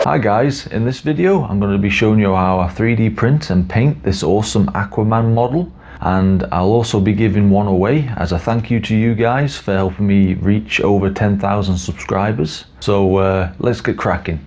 Hi guys, in this video I'm going to be showing you how I 3D print and paint this awesome Aquaman model, and I'll also be giving one away as a thank you to you guys for helping me reach over 10,000 subscribers. So let's get cracking.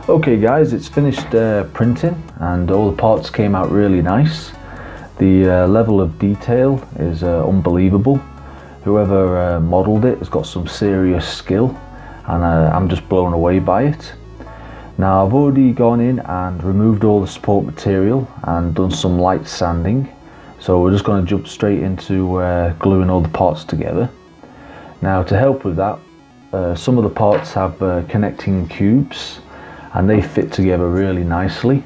Okay guys, it's finished printing and all the parts came out really nice. The level of detail is unbelievable. Whoever modelled it has got some serious skill, and I'm just blown away by it. Now I've already gone in and removed all the support material and done some light sanding, so we're just going to jump straight into gluing all the parts together. Now to help with that, some of the parts have connecting cubes and they fit together really nicely,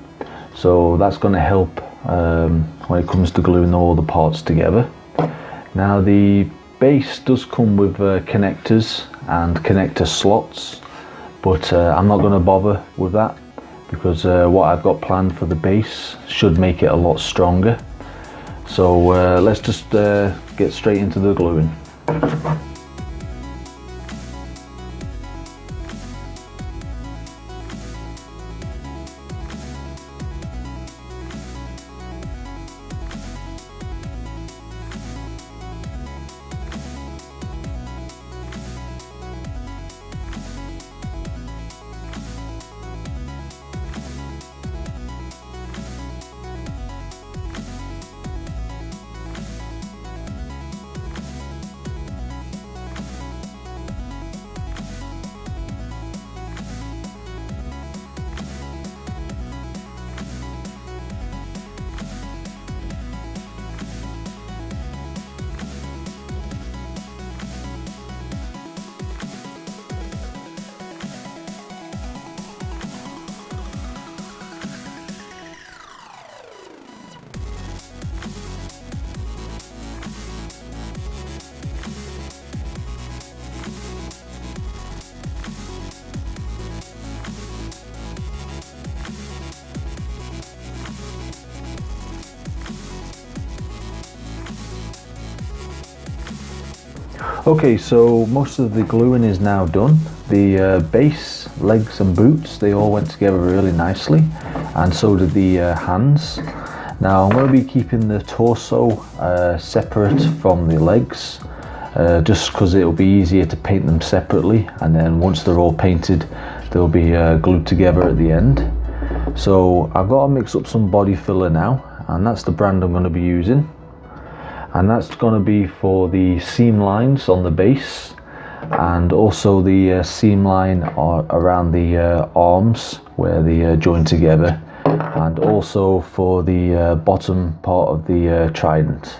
so that's going to help when it comes to gluing all the parts together. Now the base does come with connectors and connector slots, but I'm not going to bother with that because what I've got planned for the base should make it a lot stronger. So let's just get straight into the gluing. Okay, so most of the gluing is now done. The base, legs and boots, they all went together really nicely, and so did the hands. Now I'm going to be keeping the torso separate from the legs, just because it'll be easier to paint them separately, and then once they're all painted they'll be glued together at the end. So I've got to mix up some body filler now, and that's the brand I'm going to be using, and that's going to be for the seam lines on the base, and also the seam line around the arms where they join together, and also for the bottom part of the trident.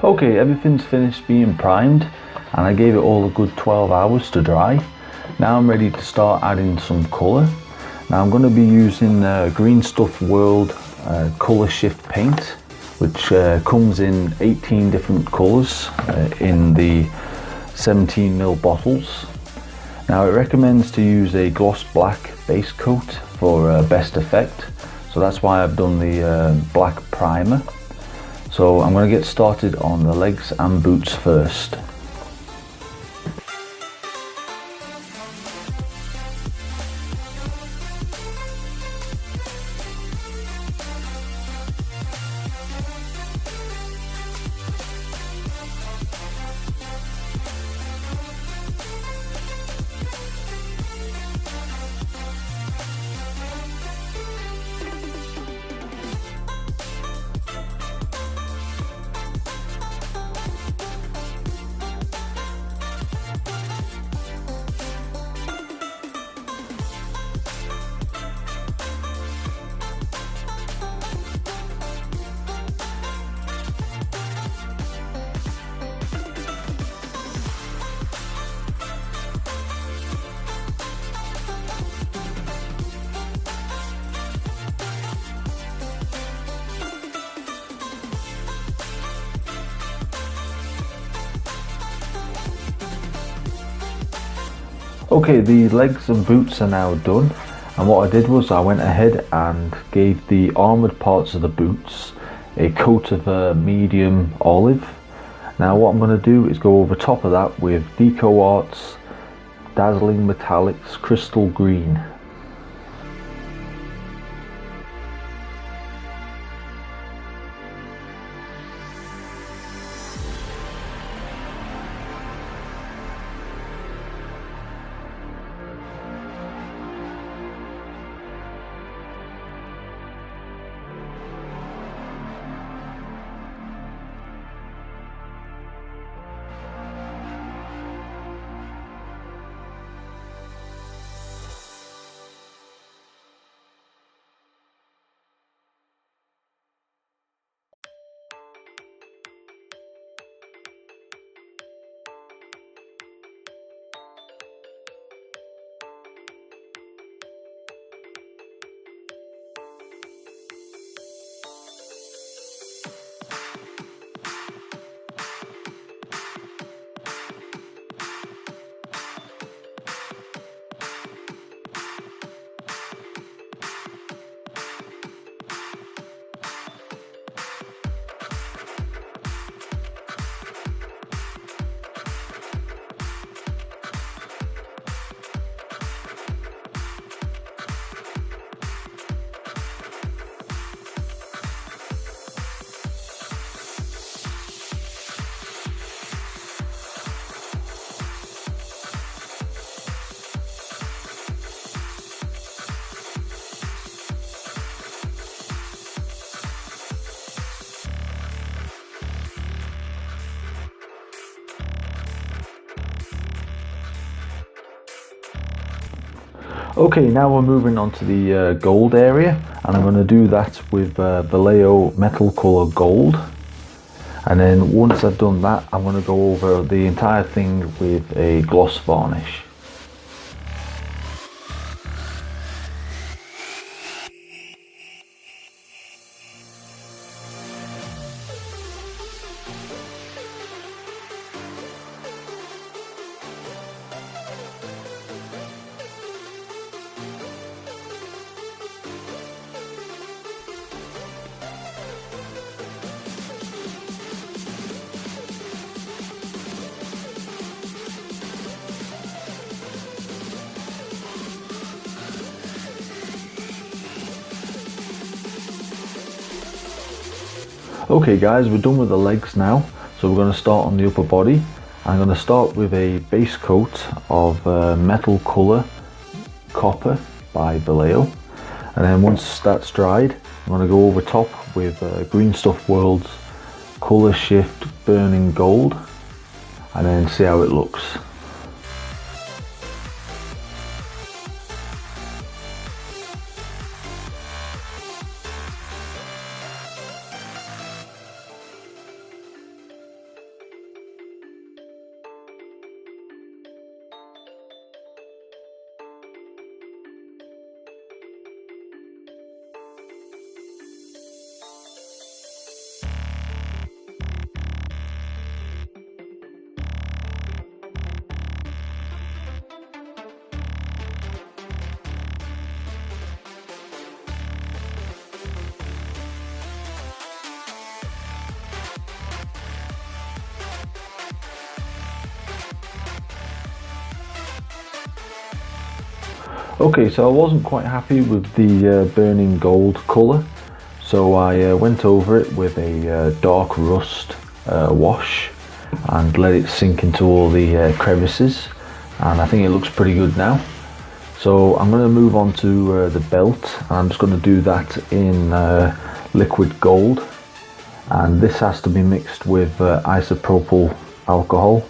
Okay, everything's finished being primed, and I gave it all a good 12 hours to dry. Now I'm ready to start adding some colour. Now I'm going to be using Green Stuff World colour shift paint, which comes in 18 different colours in the 17ml bottles. Now it recommends to use a gloss black base coat for best effect, so that's why I've done the black primer. So I'm going to get started on the legs and boots first. Okay, the legs and boots are now done, and what I did was I went ahead and gave the armoured parts of the boots a coat of medium olive. Now what I'm going to do is go over top of that with Deco Arts Dazzling Metallics Crystal Green. Okay, now we're moving on to the gold area, and I'm going to do that with Vallejo Metal Colour Gold. And then once I've done that, I'm going to go over the entire thing with a gloss varnish. Okay guys, we're done with the legs now, so we're going to start on the upper body. I'm going to start with a base coat of Metal Colour Copper by Vallejo, and then once that's dried, I'm going to go over top with Green Stuff World's Colour Shift Burning Gold, and then see how it looks. Okay, so I wasn't quite happy with the burning gold colour, so I went over it with a dark rust wash and let it sink into all the crevices, and I think it looks pretty good now. So I'm going to move on to the belt. I'm just going to do that in liquid gold, and this has to be mixed with isopropyl alcohol.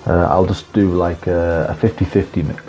I'll just do like a 50-50 mix.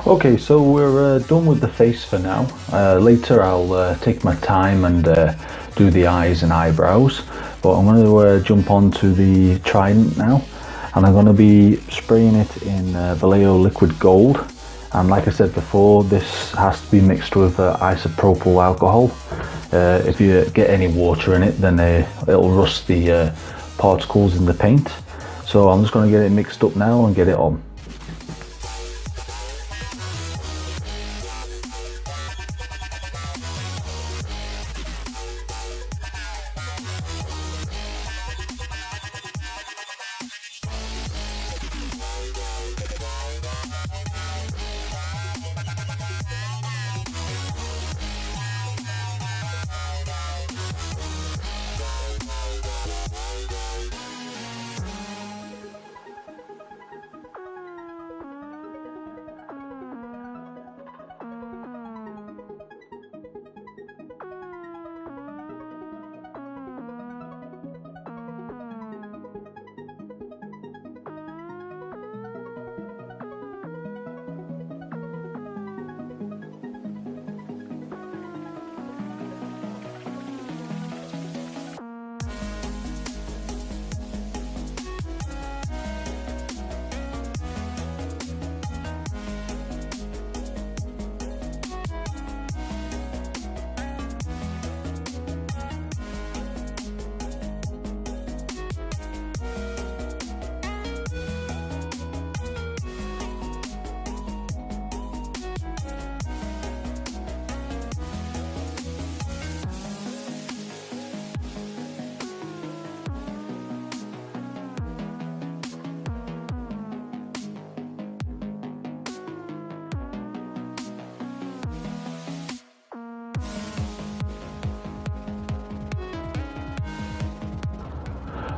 Okay, so we're done with the face for now. Later I'll take my time and do the eyes and eyebrows, but I'm going to jump on to the trident now, and I'm going to be spraying it in Vallejo liquid gold. And like I said before, this has to be mixed with isopropyl alcohol. If you get any water in it, then it'll rust the particles in the paint. So I'm just going to get it mixed up now and get it on.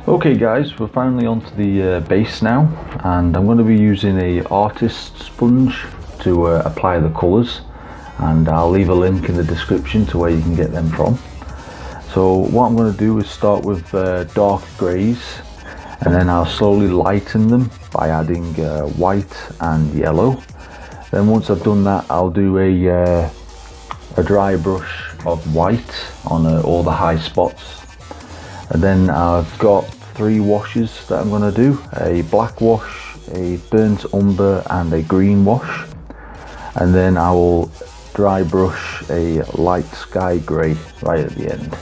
Okay guys, we're finally onto the base now, and I'm going to be using a artist sponge to apply the colours, and I'll leave a link in the description to where you can get them from. So what I'm going to do is start with dark greys, and then I'll slowly lighten them by adding white and yellow. Then once I've done that, I'll do a dry brush of white on all the high spots. And then I've got 3 washes that I'm going to do: a black wash, a burnt umber and a green wash. And then I will dry brush a light sky grey right at the end.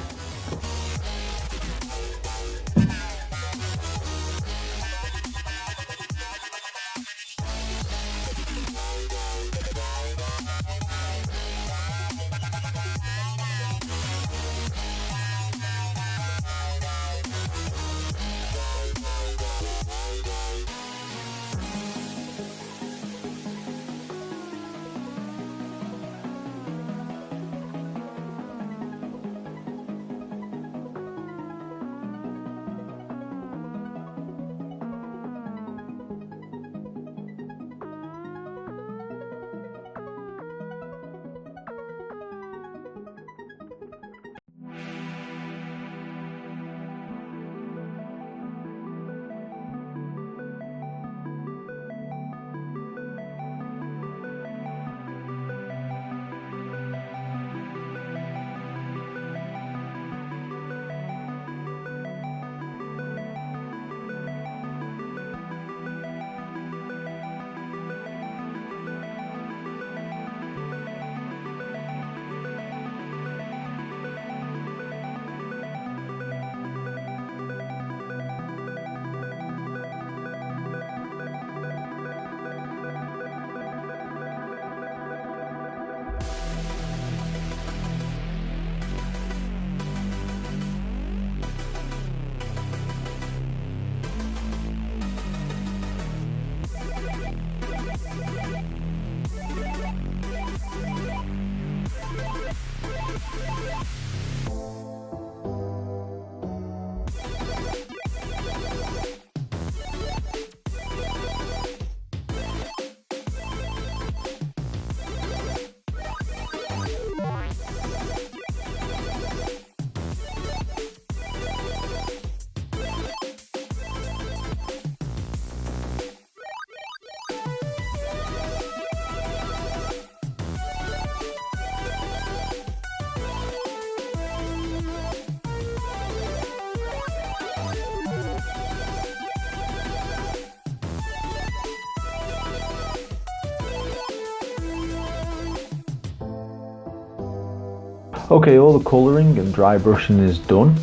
Okay, all the colouring and dry brushing is done.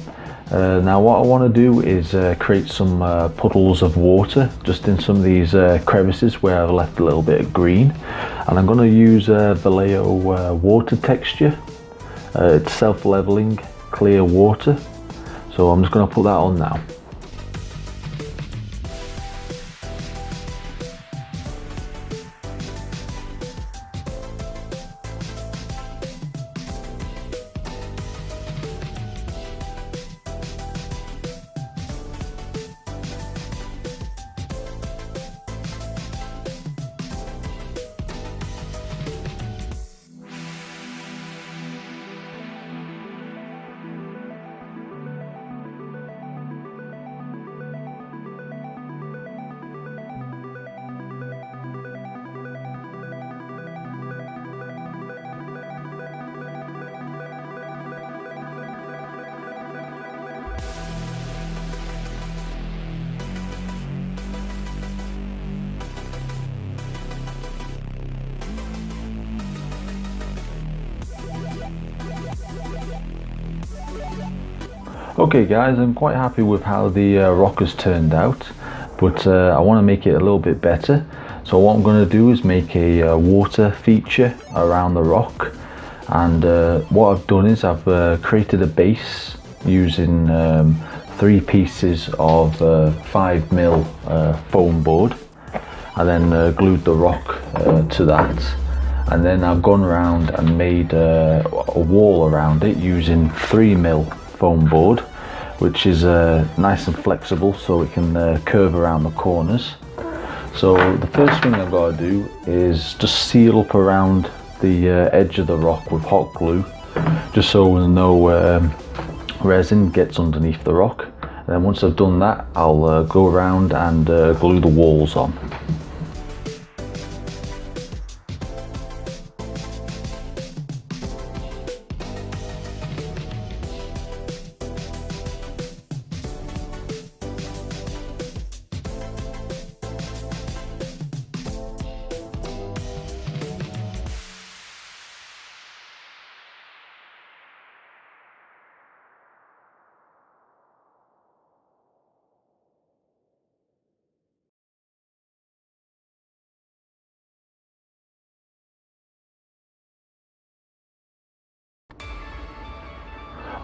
Now what I want to do is create some puddles of water just in some of these crevices where I've left a little bit of green, and I'm going to use vallejo water texture. It's self-leveling clear water, so I'm just going to put that on now. Okay guys, I'm quite happy with how the rock has turned out, but I want to make it a little bit better. So what I'm going to do is make a water feature around the rock, and what I've done is I've created a base using 3 pieces of 5mm foam board, and then glued the rock to that, and then I've gone around and made a wall around it using 3mm foam board which is nice and flexible, so it can curve around the corners. So the first thing I've got to do is just seal up around the edge of the rock with hot glue, just so no resin gets underneath the rock. And then once I've done that, I'll go around and glue the walls on.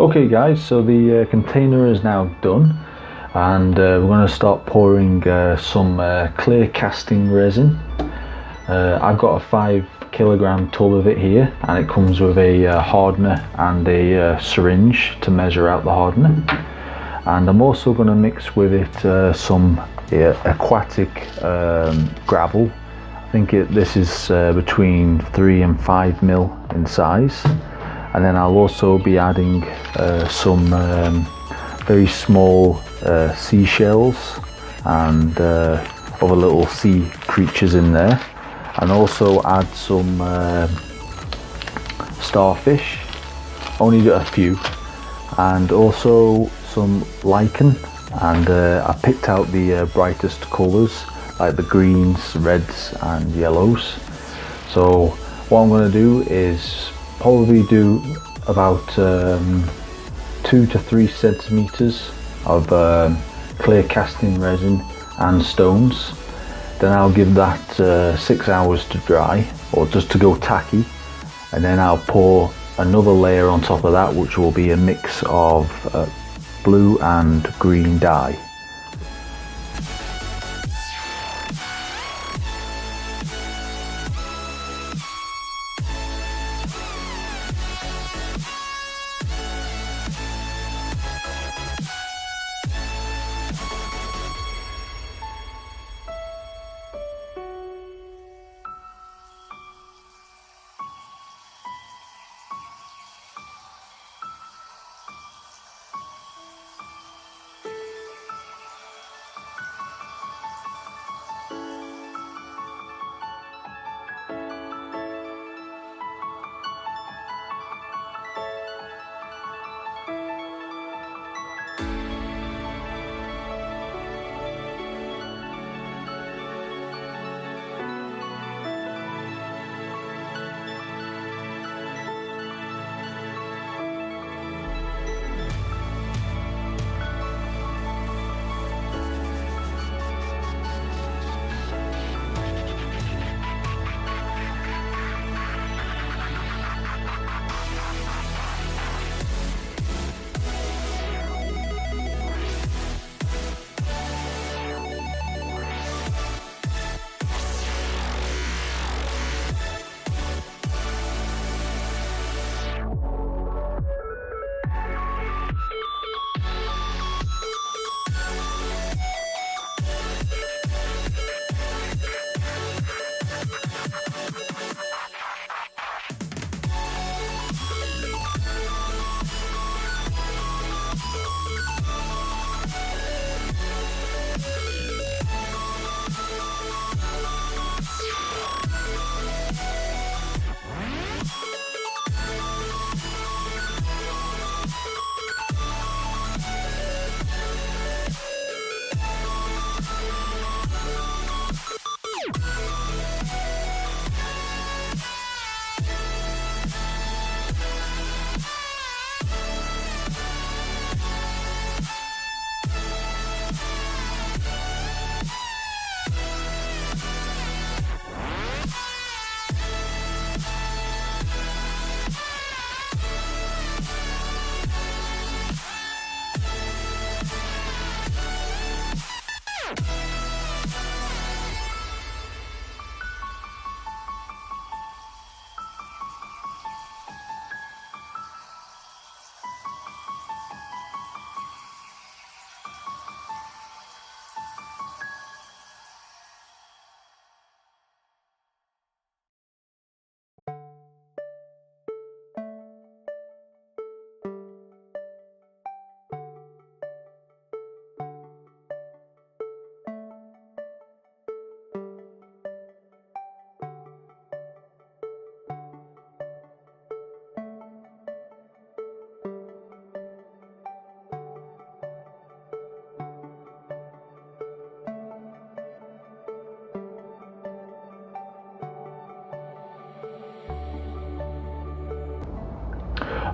Okay guys, so the container is now done, and we're going to start pouring some clear casting resin. I've got a 5 kilogram tub of it here, and it comes with a hardener and a syringe to measure out the hardener. And I'm also going to mix with it some aquatic gravel. I think this is between 3 and 5 mil in size. And then I'll also be adding some very small seashells and other little sea creatures in there, and also add some starfish, only a few, and also some lichen. And I picked out the brightest colours, like the greens, reds and yellows. So what I'm going to do is probably do about 2 to 3 centimeters of clear casting resin and stones. Then I'll give that 6 hours to dry, or just to go tacky, and then I'll pour another layer on top of that, which will be a mix of blue and green dye.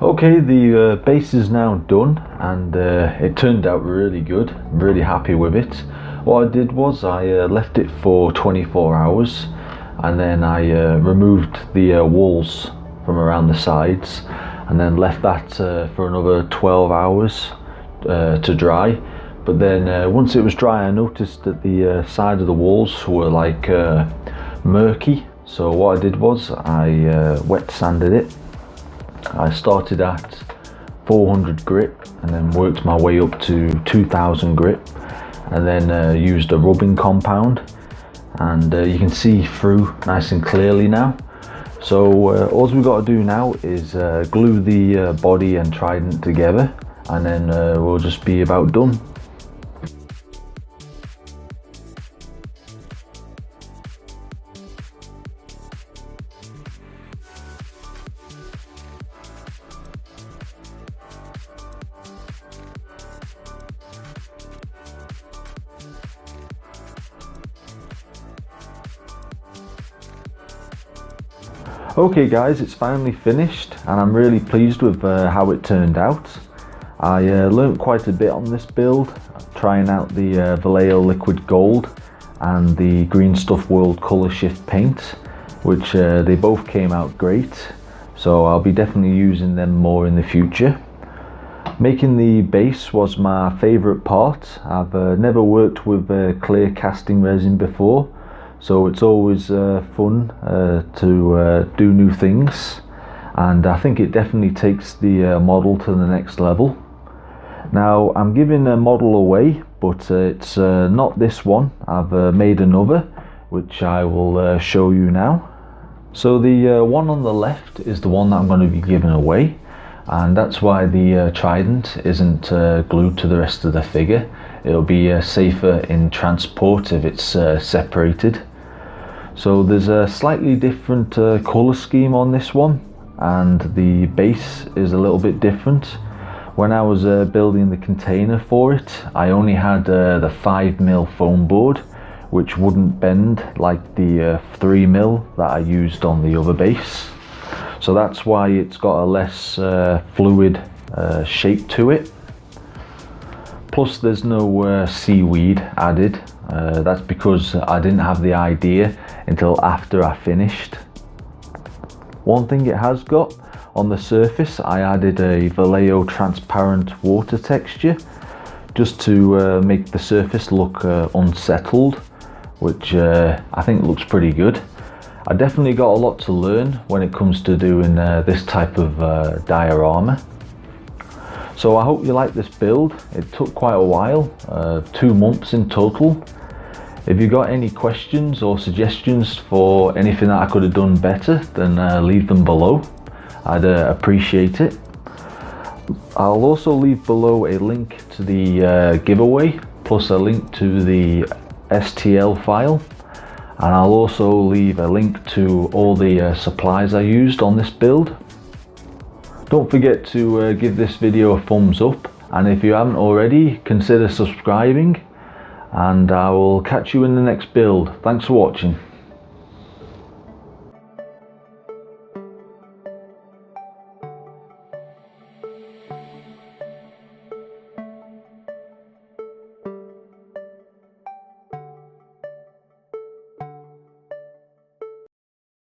Okay, the base is now done, and it turned out really good. I'm really happy with it. What I did was I left it for 24 hours, and then I removed the walls from around the sides, and then left that for another 12 hours to dry. But then once it was dry, I noticed that the side of the walls were like murky. So what I did was I wet sanded it. I started at 400 grit and then worked my way up to 2000 grit, and then used a rubbing compound, and you can see through nice and clearly now. So all we've got to do now is glue the body and trident together, and then we'll just be about done. Okay guys, it's finally finished, and I'm really pleased with how it turned out. I learnt quite a bit on this build, trying out the Vallejo liquid gold and the Green Stuff World Colour Shift paint, which they both came out great, so I'll be definitely using them more in the future. Making the base was my favourite part. I've never worked with clear casting resin before, so it's always fun to do new things, and I think it definitely takes the model to the next level. Now I'm giving a model away, but it's not this one. I've made another, which I will show you now. So the one on the left is the one that I'm going to be giving away, and that's why the trident isn't glued to the rest of the figure. It'll be safer in transport if it's separated. So there's a slightly different colour scheme on this one, and the base is a little bit different. When I was building the container for it, I only had the 5mm foam board, which wouldn't bend like the 3mm that I used on the other base. So that's why it's got a less fluid shape to it. Plus there's no seaweed added. That's because I didn't have the idea until after I finished. One thing it has got, on the surface I added a Vallejo transparent water texture, just to make the surface look unsettled, which I think looks pretty good. I definitely got a lot to learn when it comes to doing this type of diorama. So I hope you like this build. It took quite a while, 2 months in total. If you got any questions or suggestions for anything that I could have done better, then leave them below. I'd appreciate it. I'll also leave below a link to the giveaway, plus a link to the STL file, and I'll also leave a link to all the supplies I used on this build. Don't forget to give this video a thumbs up, and if you haven't already, consider subscribing, and I will catch you in the next build. Thanks for watching.